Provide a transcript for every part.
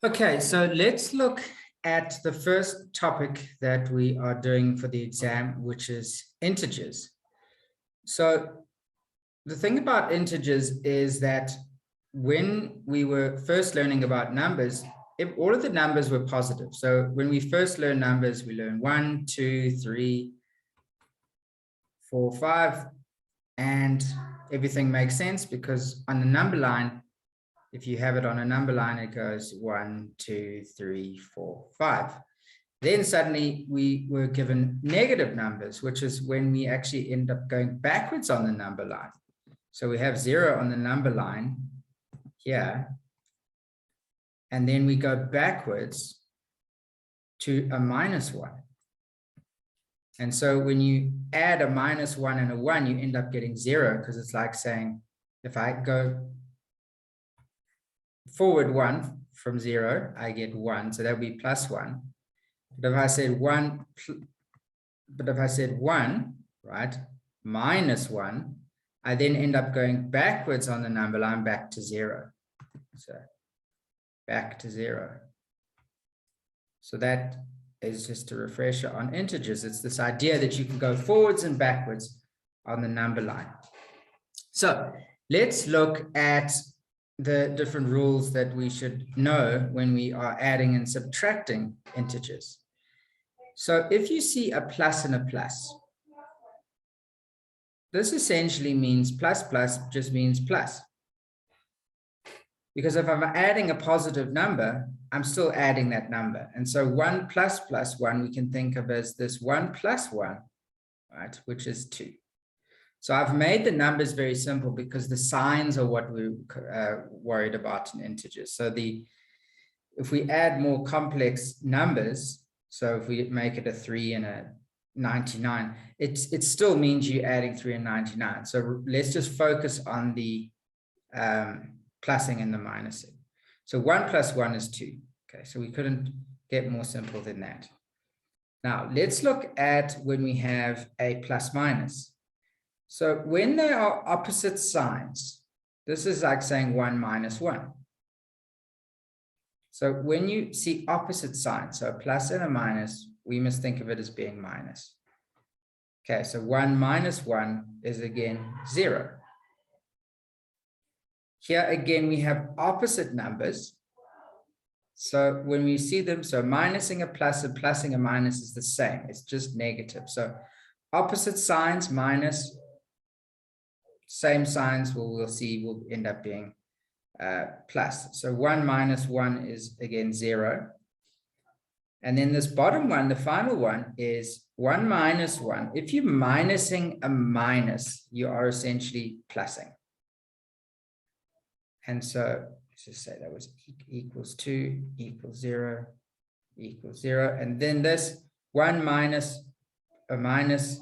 Okay, so let's look at the first topic that we are doing for the exam, which is integers. So the thing about integers is that when we were first learning about numbers, all of the numbers were positive. So when we first learn numbers, we learn 1, 2, 3, 4, 5, and everything makes sense because on the number line, if you have it on a number line, it goes 1, 2, 3, 4, 5. Then suddenly we were given negative numbers, which is when we actually end up going backwards on the number line. So we have 0 on the number line here. And then we go backwards to a -1. And so when you add a -1 and a 1, you end up getting 0, because it's like saying, if I go forward 1 from 0, I get 1, so that would be +1. But if I said 1, right, -1, I then end up going backwards on the number line back to 0. So back to 0. So that is just a refresher on integers. It's this idea that you can go forwards and backwards on the number line. So let's look at the different rules that we should know when we are adding and subtracting integers. So if you see a plus and a plus, this essentially means plus just means plus. Because if I'm adding a positive number, I'm still adding that number. And so 1 plus 1, we can think of as this 1 plus 1, right, which is 2. So I've made the numbers very simple because the signs are what we're worried about in integers. So if we add more complex numbers, so if we make it a 3 and a 99, it still means you're adding 3 and 99. So let's just focus on the plussing and the minusing. So 1 plus 1 is 2. Okay, so we couldn't get more simple than that. Now let's look at when we have a plus minus. So when they are opposite signs, this is like saying 1 minus 1. So when you see opposite signs, so a plus and a minus, we must think of it as being minus. Okay, so 1 minus 1 is again 0. Here again, we have opposite numbers. So when we see them, so minusing a plus and plussing a minus is the same. It's just negative. So opposite signs, minus, same signs, we'll see will end up being plus. So 1 minus 1 is again 0. And then this bottom one, the final one, is 1 minus 1. If you're minusing a minus, you are essentially plussing. And so let's just say that was equals 2, equals 0, equals 0. And then this 1 minus a minus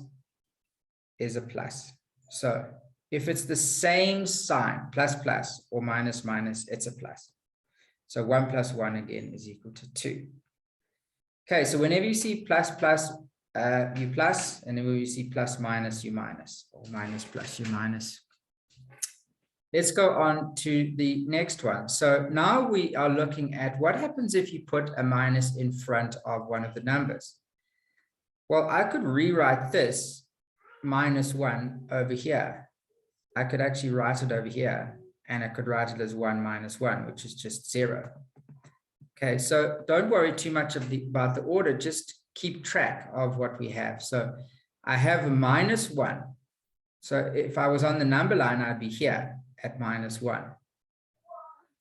is a plus. So if it's the same sign, plus plus or minus minus, it's a plus. So 1 plus 1 again is equal to 2. Okay, so whenever you see plus plus, you plus, and whenever you see plus minus, you minus, or minus plus, you minus. Let's go on to the next one. So now we are looking at what happens if you put a minus in front of one of the numbers. Well, I could rewrite this -1 over here. I could actually write it over here, and I could write it as 1 minus 1, which is just 0. Okay, so don't worry too much about the order, just keep track of what we have. So I have a -1. So if I was on the number line, I'd be here at -1.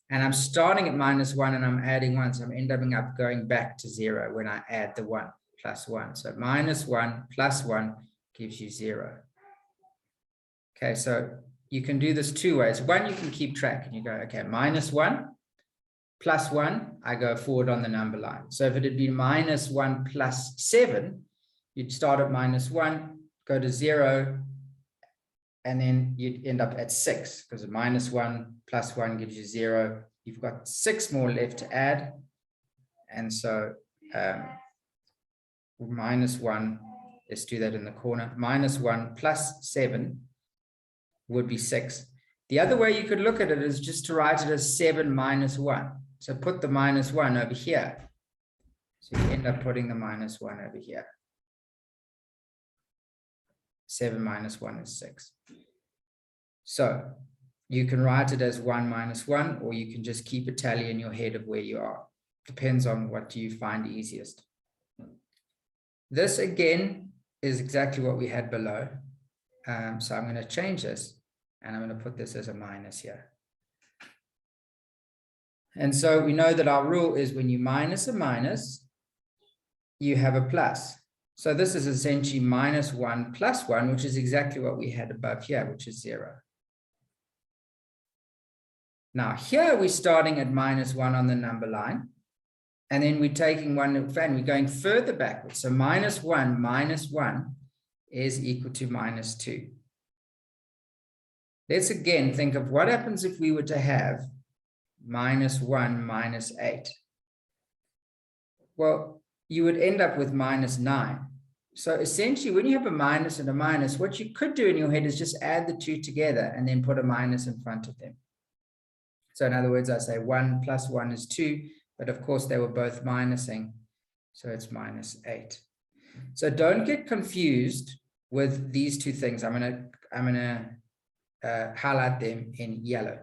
And I'm starting at -1 and I'm adding 1, so I'm ending up going back to 0 when I add the 1 plus 1. So -1 plus 1 gives you 0. Okay, so you can do this 2 ways. One, you can keep track and you go, okay, -1 plus 1, I go forward on the number line. So if it had been -1 plus 7, you'd start at -1, go to 0, and then you'd end up at 6, because -1 plus 1 gives you 0. You've got 6 more left to add. And so -1, let's do that in the corner. -1 plus 7 would be 6. The other way you could look at it is just to write it as 7 minus 1. So put the minus 1 over here. So you end up putting the minus 1 over here. 7 minus 1 is 6. So you can write it as 1 minus 1, or you can just keep a tally in your head of where you are. Depends on what you find easiest. This again is exactly what we had below. So I'm going to change this, and I'm going to put this as a minus here. And so we know that our rule is when you minus a minus, you have a plus. So this is essentially minus 1 plus 1, which is exactly what we had above here, which is 0. Now here we're starting at minus 1 on the number line, and then we're taking 1 and we're going further backwards. So minus 1 is equal to minus 2. Let's again think of what happens if we were to have minus 1 minus 8. Well, you would end up with minus 9. So essentially, when you have a minus and a minus, what you could do in your head is just add the two together and then put a minus in front of them. So in other words, I say 1 plus 1 is 2, but of course they were both minusing, so it's minus 8. So don't get confused with these two things. I'm gonna highlight them in yellow,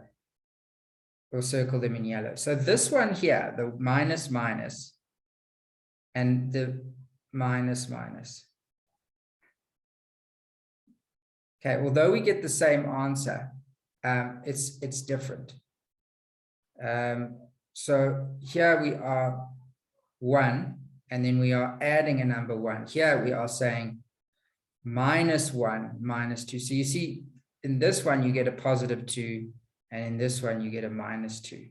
or circle them in yellow. So this one here, the minus minus, and the minus minus. Okay, although we get the same answer, it's different. So here we are 1, and then we are adding a number 1. Here we are saying minus 1 minus 2. So you see, in this one you get a positive 2, and in this one you get a minus 2.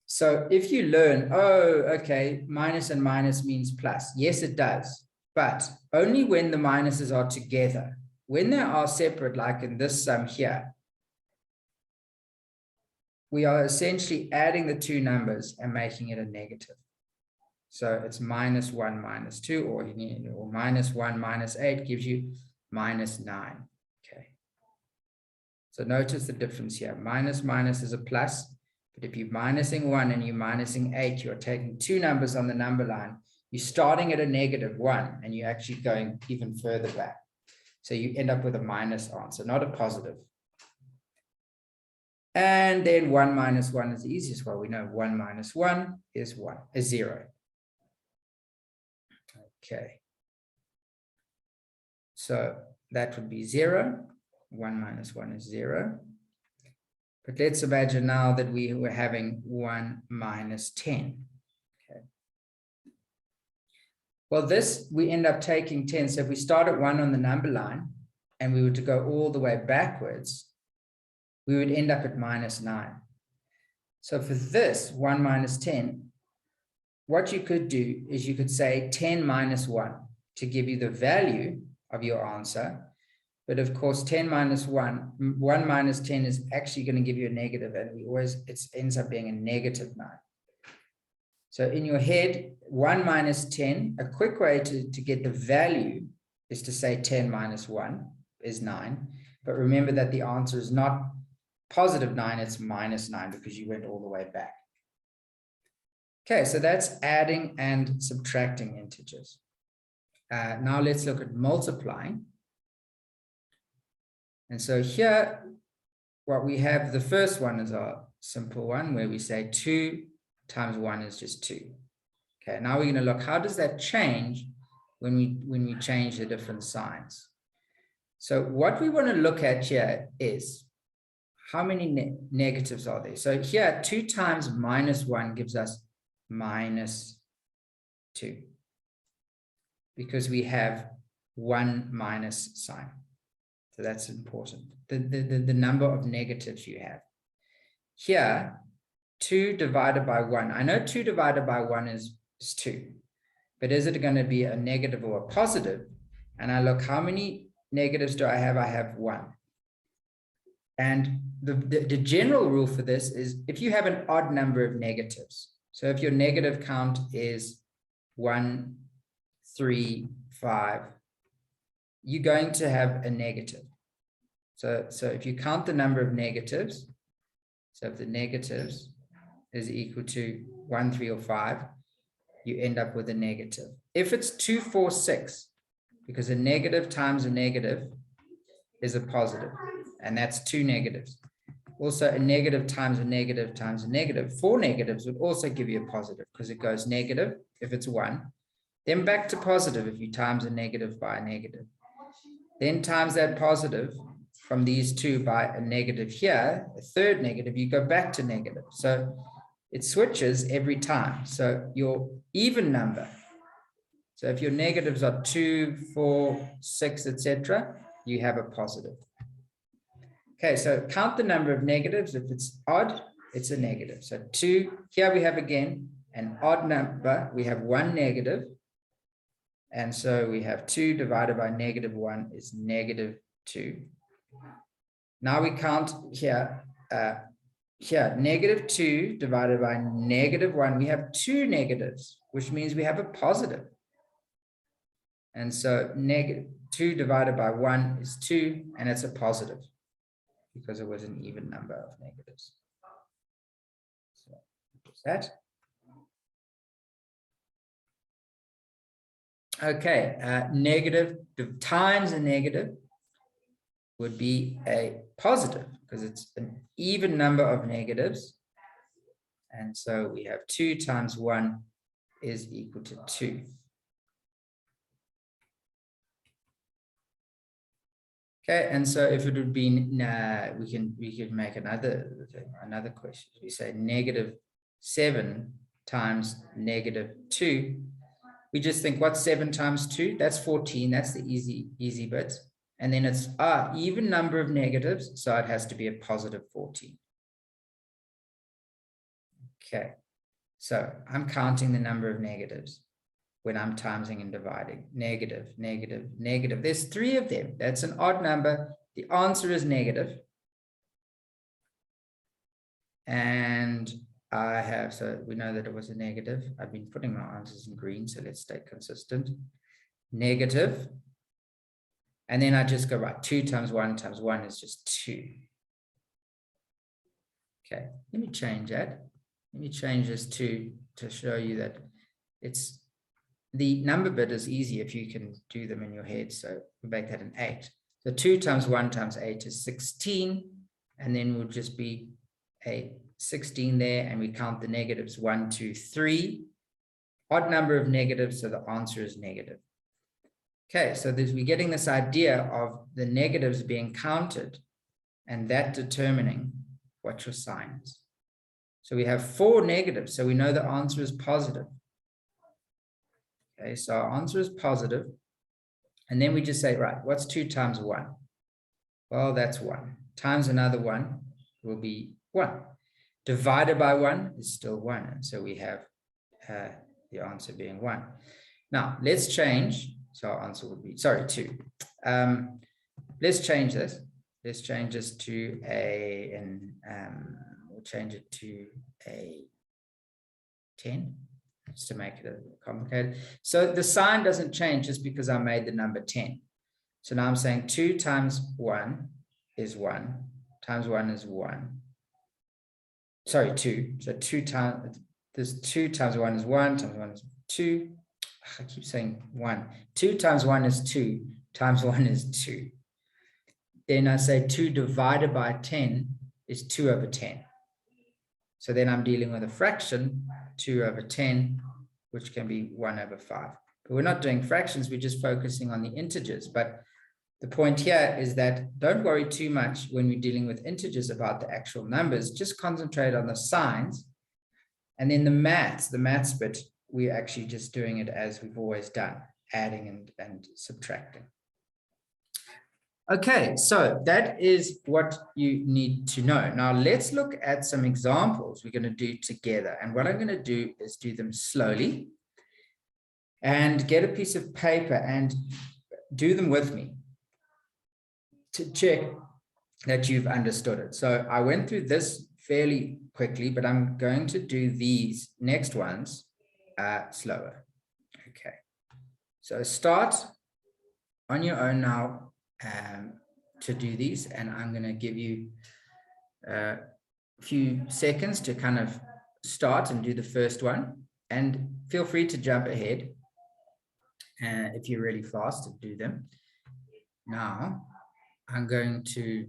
So if you learn, oh, okay, minus and minus means plus. Yes, it does, but only when the minuses are together. When they are separate, like in this sum here, we are essentially adding the two numbers and making it a negative. So it's minus 1 minus 2, or minus 1 minus 8 gives you minus 9. Okay. So notice the difference here. Minus minus is a plus, but if you're minusing 1 and you're minusing 8, you're taking two numbers on the number line. You're starting at a negative 1, and you're actually going even further back. So you end up with a minus answer, not a positive. And then 1 minus 1 is the easiest one. We know 1 minus 1 is 0. Okay. So that would be 0. 1 minus 1 is 0. But let's imagine now that we were having 1 minus 10. Okay. Well, this, we end up taking 10. So if we start at 1 on the number line, and we were to go all the way backwards, we would end up at minus 9. So for this 1 minus 10, what you could do is you could say 10 minus 1 to give you the value of your answer. But of course, 10 minus 1 minus 10 is actually going to give you a negative, and it ends up being a negative 9. So in your head, 1 minus 10, a quick way to get the value is to say 10 minus 1 is 9. But remember that the answer is not positive 9, it's minus 9 because you went all the way back. Okay, so that's adding and subtracting integers. Now let's look at multiplying. And so here, what we have, the first one is our simple one where we say 2 times 1 is just 2. Okay, now we're going to look, how does that change when we change the different signs? So what we want to look at here is how many negatives are there? So here, 2 times minus 1 gives us minus 2, because we have 1 minus sign. So that's important. The number of negatives you have. Here, 2 divided by 1. I know 2 divided by 1 is 2, but is it going to be a negative or a positive? And I look, how many negatives do I have? I have 1. And the general rule for this is if you have an odd number of negatives, so if your negative count is 1, 3, 5, you're going to have a negative. So if you count the number of negatives, so if the negatives is equal to 1, 3, or 5, you end up with a negative. If it's 2, 4, 6, because a negative times a negative is a positive, and that's 2 negatives. Also, a negative times a negative times a negative, 4 negatives would also give you a positive, because it goes negative if it's 1, then back to positive if you times a negative by a negative. Then times that positive from these two by a negative here, a third negative, you go back to negative. So it switches every time. So your even number, so if your negatives are 2, 4, 6, etc., you have a positive. Okay, so count the number of negatives. If it's odd, it's a negative. So 2, here we have again an odd number. We have 1 negative. And so we have 2 divided by negative 1 is negative 2. Now we count here, negative 2 divided by negative 1. We have 2 negatives, which means we have a positive. And so negative 2 divided by 1 is 2, and it's a positive because it was an even number of negatives. So what's that? Okay, negative times a negative would be a positive because it's an even number of negatives. And so we have 2 times 1 is equal to 2. Okay, and so if it would be, we can make another question. We say negative 7 times negative 2. We just think, what's 7 times 2? That's 14. That's the easy bit. And then it's even number of negatives, so it has to be a positive 14. Okay, so I'm counting the number of negatives when I'm timesing and dividing. Negative, negative, negative. There's 3 of them. That's an odd number. The answer is negative. And I have, so we know that it was a negative. I've been putting my answers in green, so let's stay consistent. Negative. And then I just go, right, 2 times 1 times 1 is just 2. Okay, let me change that. Let me change this to show you that it's, the number bit is easy if you can do them in your head. So we make that an 8. So 2 times 1 times 8 is 16. And then we'll just be a 16 there, and we count the negatives 1, 2, 3. Odd number of negatives, so the answer is negative. Okay, so we're getting this idea of the negatives being counted and that determining what your sign is. So we have 4 negatives, so we know the answer is positive. Okay, so our answer is positive. And then we just say, right, what's 2 times 1? Well, that's 1. Times another 1 will be 1. Divided by 1 is still 1. And so we have the answer being 1. Now, let's change. So our answer would be, sorry, 2. Let's change this. Let's change this to we'll change it to a 10, just to make it a bit complicated. So the sign doesn't change just because I made the number 10. So now I'm saying 2 times 1 is 1, times 1 is 1. Sorry, 2. So 2 times, this 2 times 1 is 1, times 1 is 2. I keep saying 1. 2 times 1 is 2, times 1 is 2. Then I say 2 divided by 10 is 2 over 10. So then I'm dealing with a fraction, 2 over 10, which can be 1 over 5. But we're not doing fractions, we're just focusing on the integers. But the point here is that don't worry too much when we're dealing with integers about the actual numbers. Just concentrate on the signs. And then the maths bit, we're actually just doing it as we've always done, adding and subtracting. Okay, so that is what you need to know. Now let's look at some examples we're going to do together. And what I'm going to do is do them slowly and get a piece of paper and do them with me to check that you've understood it. So I went through this fairly quickly, but I'm going to do these next ones slower. Okay, so start on your own now to do these, and I'm going to give you a few seconds to kind of start and do the first one, and feel free to jump ahead if you're really fast to do them. Now, I'm going to,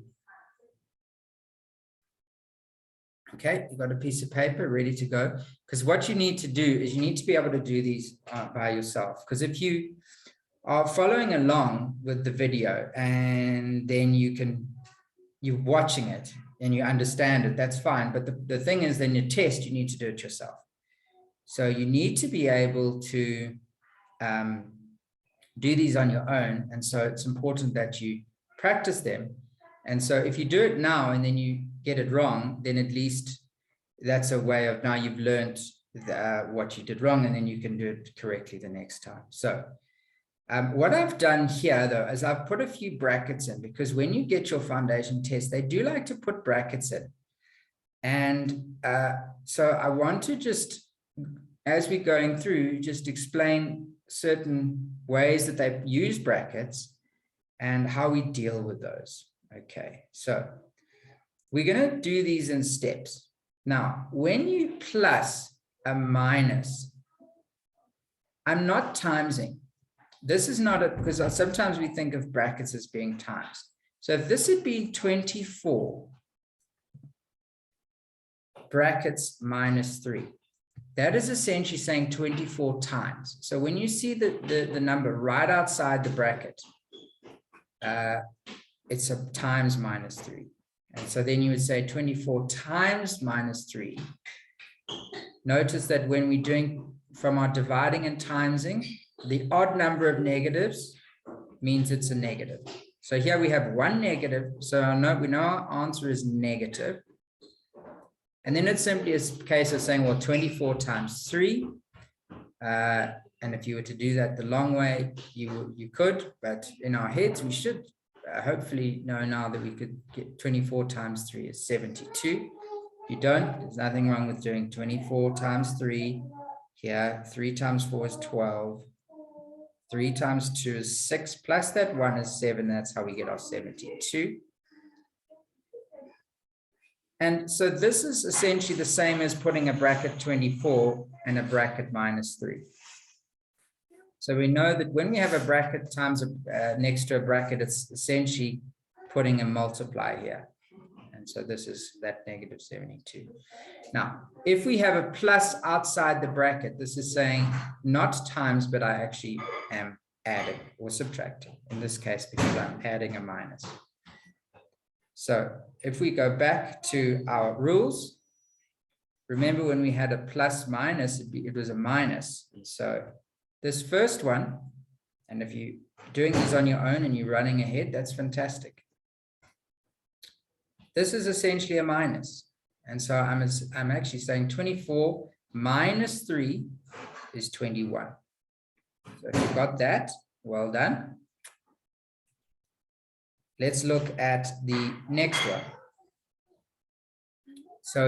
okay, you've got a piece of paper ready to go, because what you need to do is you need to be able to do these by yourself, because if you are following along with the video and then you're watching it and you understand it, that's fine. But the thing is, then your test, you need to do it yourself. So you need to be able to do these on your own. And so it's important that you practice them. And so if you do it now and then you get it wrong, then at least that's a way of, now you've learned what you did wrong, and then you can do it correctly the next time. So what I've done here, though, is I've put a few brackets in, because when you get your foundation test, they do like to put brackets in. And so I want to just, as we're going through, just explain certain ways that they use brackets and how we deal with those. Okay, so we're going to do these in steps. Now, when you plus a minus, I'm not timesing. This is not because sometimes we think of brackets as being times. So if this had been 24 brackets minus 3, that is essentially saying 24 times. So when you see the number right outside the bracket, it's a times minus 3. And so then you would say 24 times minus 3. Notice that when we're doing from our dividing and timesing, the odd number of negatives means it's a negative. So here we have one negative. So we know our answer is negative. And then it's simply a case of saying, well, 24 times 3. And if you were to do that the long way, you could. But in our heads, we should hopefully know now that we could get 24 times 3 is 72. If you don't, there's nothing wrong with doing 24 times 3. Here, 3 times 4 is 12. 3 times 2 is 6, plus that 1 is 7. That's how we get our 72. And so this is essentially the same as putting a bracket 24 and a bracket minus 3. So we know that when we have a bracket times next to a bracket, it's essentially putting a multiply here. And so this is that negative 72. Now, if we have a plus outside the bracket, this is saying not times, but I actually am adding or subtracting, in this case, because I'm adding a minus. So if we go back to our rules, remember when we had a plus minus, it was a minus. And so this first one, and if you're doing these on your own and you're running ahead, that's fantastic. This is essentially a minus. And so I'm actually saying 24 minus 3 is 21. So if you got that, well done. Let's look at the next one. So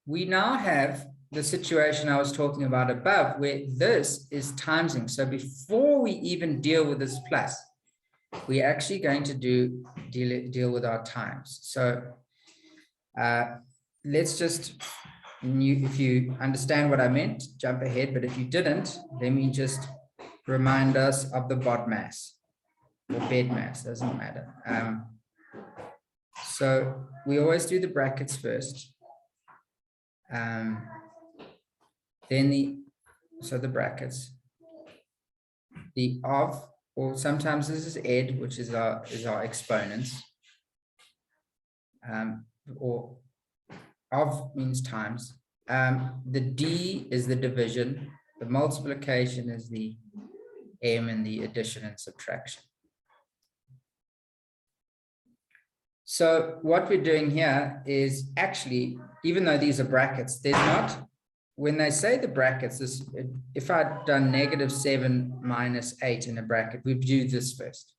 we now have the situation I was talking about above, where this is timesing. So before we even deal with this plus, we're actually going to deal with our times. So let's just, if you understand what I meant, jump ahead. But if you didn't, let me just remind us of the BODMAS or BEDMAS, doesn't matter. So we always do the brackets first. Then the brackets, the of, or sometimes this is ed, which is our exponents, or of means times. The D is the division, the multiplication is the M, and the addition and subtraction. So what we're doing here is actually, even though these are brackets, there's not, when they say the brackets, if I'd done -7 minus 8 in a bracket, we'd do this first.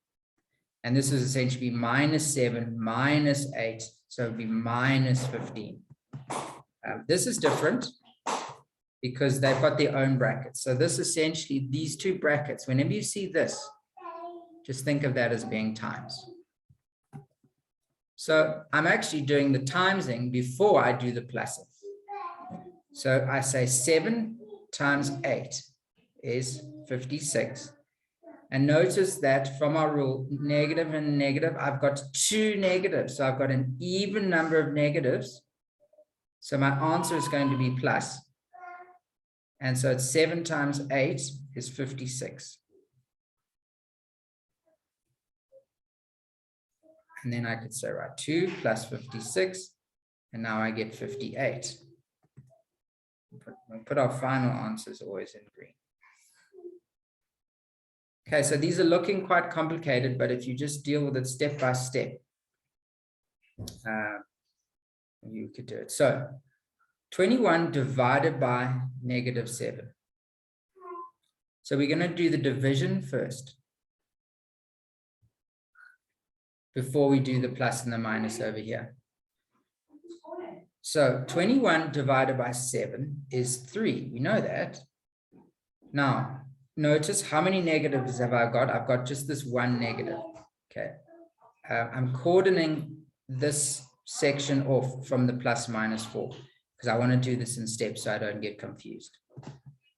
And this is essentially -7 minus 8, so it'd be -15. This is different because they've got their own brackets. So this essentially, these two brackets, whenever you see this, just think of that as being times. So I'm actually doing the timesing before I do the plussing. So I say 7 times 8 is 56. And notice that from our rule, negative and negative, I've got 2 negatives. So I've got an even number of negatives. So my answer is going to be plus. And so it's 7 times 8 is 56. And then I could say, right, 2 plus 56. And now I get 58. We'll put our final answers always in green. Okay, so these are looking quite complicated, but if you just deal with it step by step, you could do it. So 21 divided by negative 7. So we're going to do the division first before we do the plus and the minus over here. So 21 divided by 7 is 3. We know that. Now, notice how many negatives have I got? I've got just this one negative. Okay. I'm cordoning this section off from the plus minus 4 because I want to do this in steps so I don't get confused.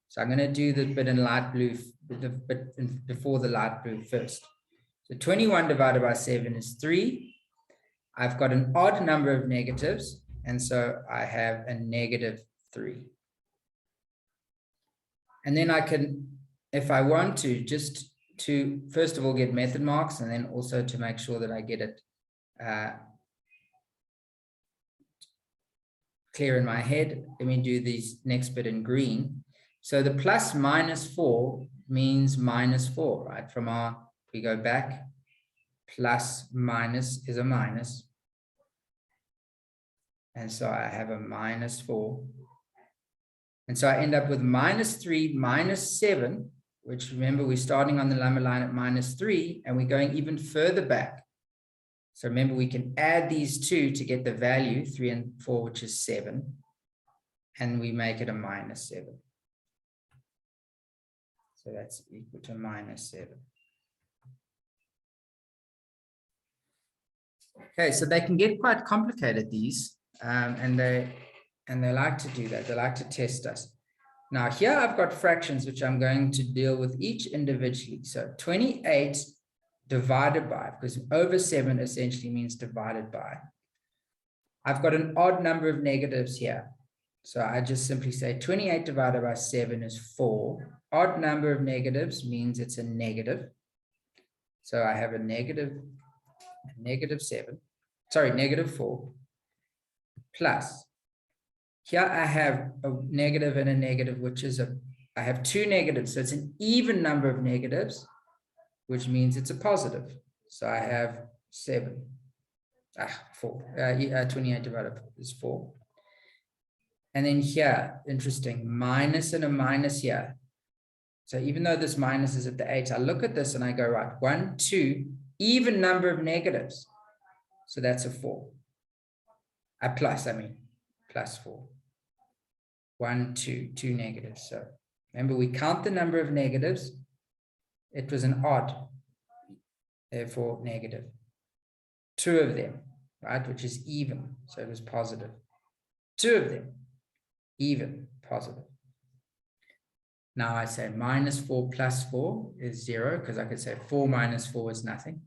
So I'm going to do the bit in light blue, the bit before the light blue first. So 21 divided by 7 is 3. I've got an odd number of negatives, and so I have a negative 3. And then I can, if I want to, just to first of all get method marks, and then also to make sure that I get it clear in my head, let me do these next bit in green. So the plus minus 4 means minus 4, right? From our, we go back, plus minus is a minus. And so I have a minus 4. And so I end up with minus 3 minus 7, which remember we're starting on the number line at minus 3, and we're going even further back. So remember we can add these two to get the value, 3 and 4, which is 7. And we make it a minus 7. So that's equal to minus 7. Okay, so they can get quite complicated, these, and they like to do that. They like to test us. Now here I've got fractions which I'm going to deal with each individually. So 28 divided by, because over 7 essentially means divided by. I've got an odd number of negatives here. So I just simply say 28 divided by 7 is 4. Odd number of negatives means it's a negative. So I have a negative 7, sorry, negative 4, plus, here I have a negative and a negative, which is I have 2 negatives, so it's an even number of negatives, which means it's a positive. So I have 28 divided by 4 is 4. And then here, interesting, minus and a minus here. So even though this minus is at the 8, I look at this and I go, right, 1, 2, even number of negatives. So that's a 4. Plus 4. 1, 2, 2 negatives. So remember, we count the number of negatives. It was an odd, therefore negative. 2 of them, right, which is even. So it was positive. 2 of them, even, positive. Now I say minus 4 plus 4 is 0, because I could say 4 minus 4 is nothing.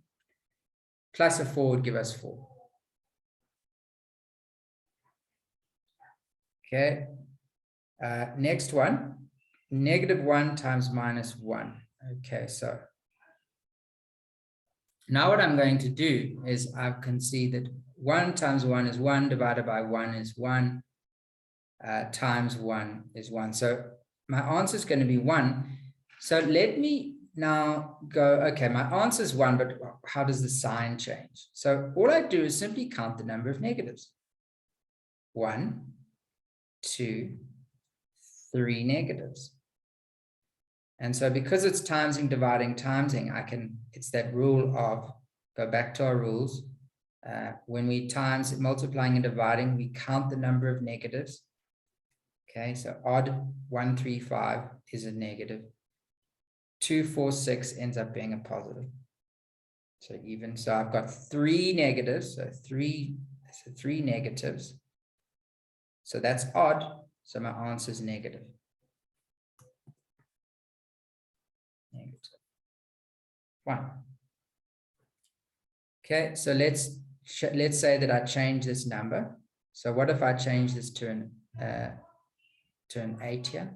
Plus a 4 would give us 4. Okay. Next one, negative 1 times minus 1. Okay, so now what I'm going to do is I can see that 1 times 1 is 1, divided by 1 is 1, times 1 is 1. So my answer is going to be 1. So let me now go, okay, my answer is 1, but how does the sign change? So all I do is simply count the number of negatives. 1, 2, 3 negatives. And so because it's timesing, dividing, timesing, it's that rule of, go back to our rules. When we times, multiplying and dividing, we count the number of negatives. Okay, so odd 1, 3, 5 is a negative. 2, 4, 6 ends up being a positive. So even, so I've got 3 negatives, so 3 negatives. So that's odd. So my answer is negative. Negative 1. Okay, so let's say that I change this number. So what if I change this to an 8 here?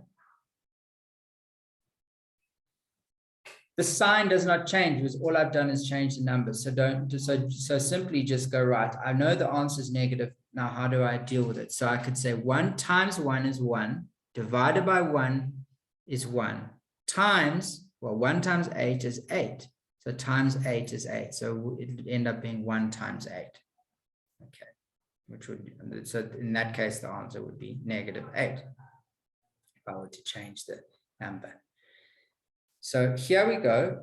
The sign does not change because all I've done is change the numbers. So simply just go right. I know the answer is negative. Now, how do I deal with it? So I could say 1 times 1 is 1, divided by 1 is 1, times, well, 1 times 8 is 8. So times 8 is 8. So it would end up being 1 times 8. Okay, which would be, so in that case, the answer would be negative 8 if I were to change the number. So here we go.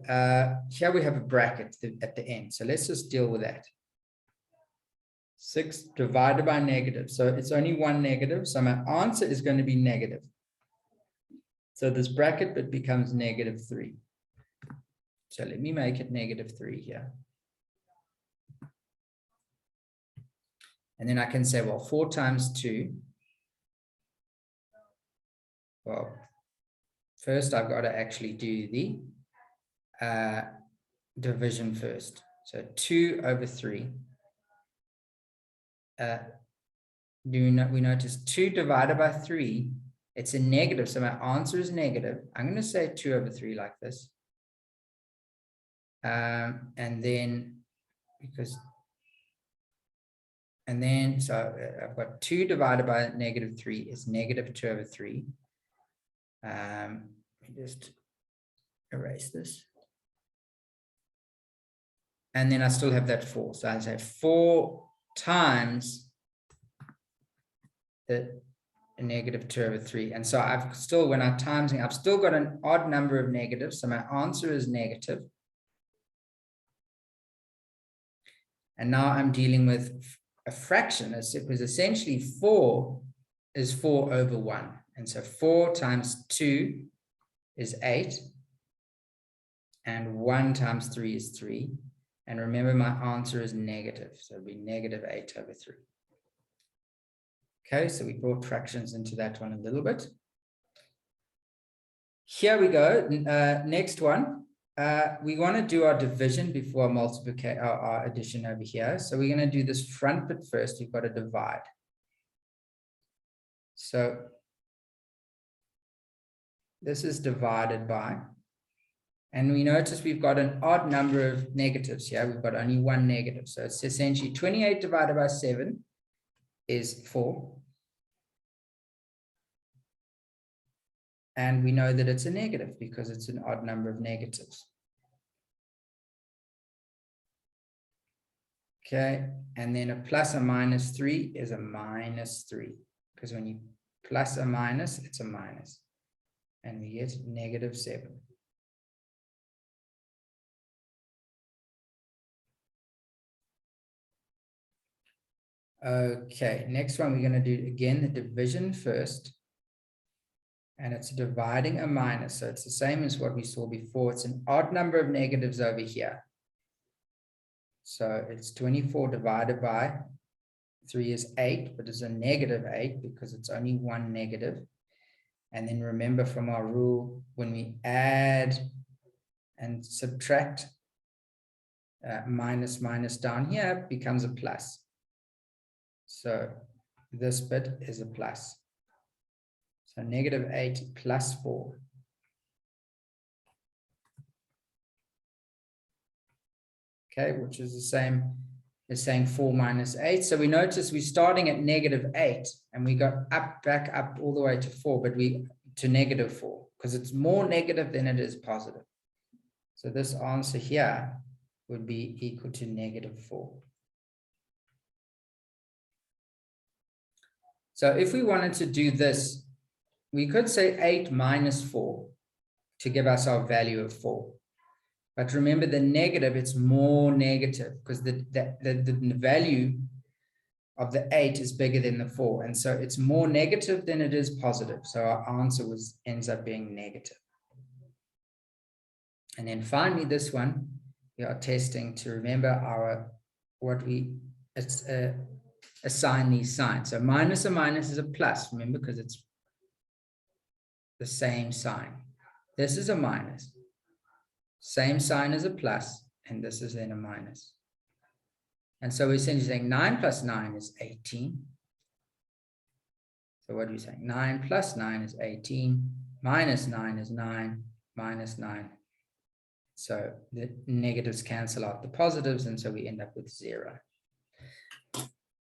Here we have a bracket at the end. So let's just deal with that. 6 divided by negative. So it's only one negative. So my answer is going to be negative. So this bracket bit becomes negative 3. So let me make it negative 3 here. And then I can say, well, 4 times 2. Well, first I've got to actually do the division first. So 2 over 3. We notice 2 divided by 3, it's a negative. So my answer is negative. I'm going to say 2 over 3 like this. And then so I've got 2 divided by negative 3 is negative 2 over 3. Let me just erase this. And then I still have that 4. So I say 4 times the negative 2 over 3. And so I've still, when I'm timesing, I've still got an odd number of negatives. So my answer is negative. And now I'm dealing with a fraction. It was essentially 4 is 4 over 1. And so 4 times 2 is 8. And 1 times 3 is 3. And remember, my answer is negative. So it'll be negative 8 over 3. Okay, so we brought fractions into that one a little bit. Here we go. Next one. We want to do our division before our multiplication, our addition over here. So we're going to do this front bit first. You've got to divide. So this is divided by, and we notice we've got an odd number of negatives here. We've got only one negative. So it's essentially 28 divided by 7 is 4. And we know that it's a negative because it's an odd number of negatives. Okay, and then a plus or minus 3 is a minus 3. Because when you plus or minus, it's a minus. And we get negative 7. Okay, next one we're going to do again the division first. And it's dividing a minus. So it's the same as what we saw before. It's an odd number of negatives over here. So it's 24 divided by 3 is 8, but it's a negative 8 because it's only one negative. And then remember from our rule, when we add and subtract minus down here, it becomes a plus. So this bit is a plus. So negative 8 plus 4. Okay, which is the same as saying 4 minus 8. So we notice we're starting at negative 8 and we go back up all the way to 4, but to negative 4 because it's more negative than it is positive. So this answer here would be equal to negative 4. So if we wanted to do this, we could say 8 minus 4 to give us our value of 4. But remember the negative, it's more negative because the value of the 8 is bigger than the 4. And so it's more negative than it is positive. So our answer ends up being negative. And then finally, this one, we are testing to remember assign these signs. So minus a minus is a plus, remember, because it's the same sign. This is a minus, same sign as a plus, and this is then a minus. And so we're essentially saying 9 plus 9 is 18. So what are we saying? 9 plus 9 is 18, minus 9 is 9, minus 9. So the negatives cancel out the positives, and so we end up with 0.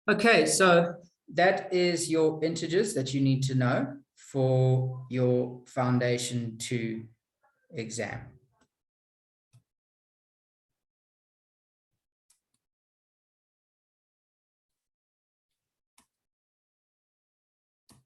Okay, so that is your integers that you need to know for your Foundation 2 exam.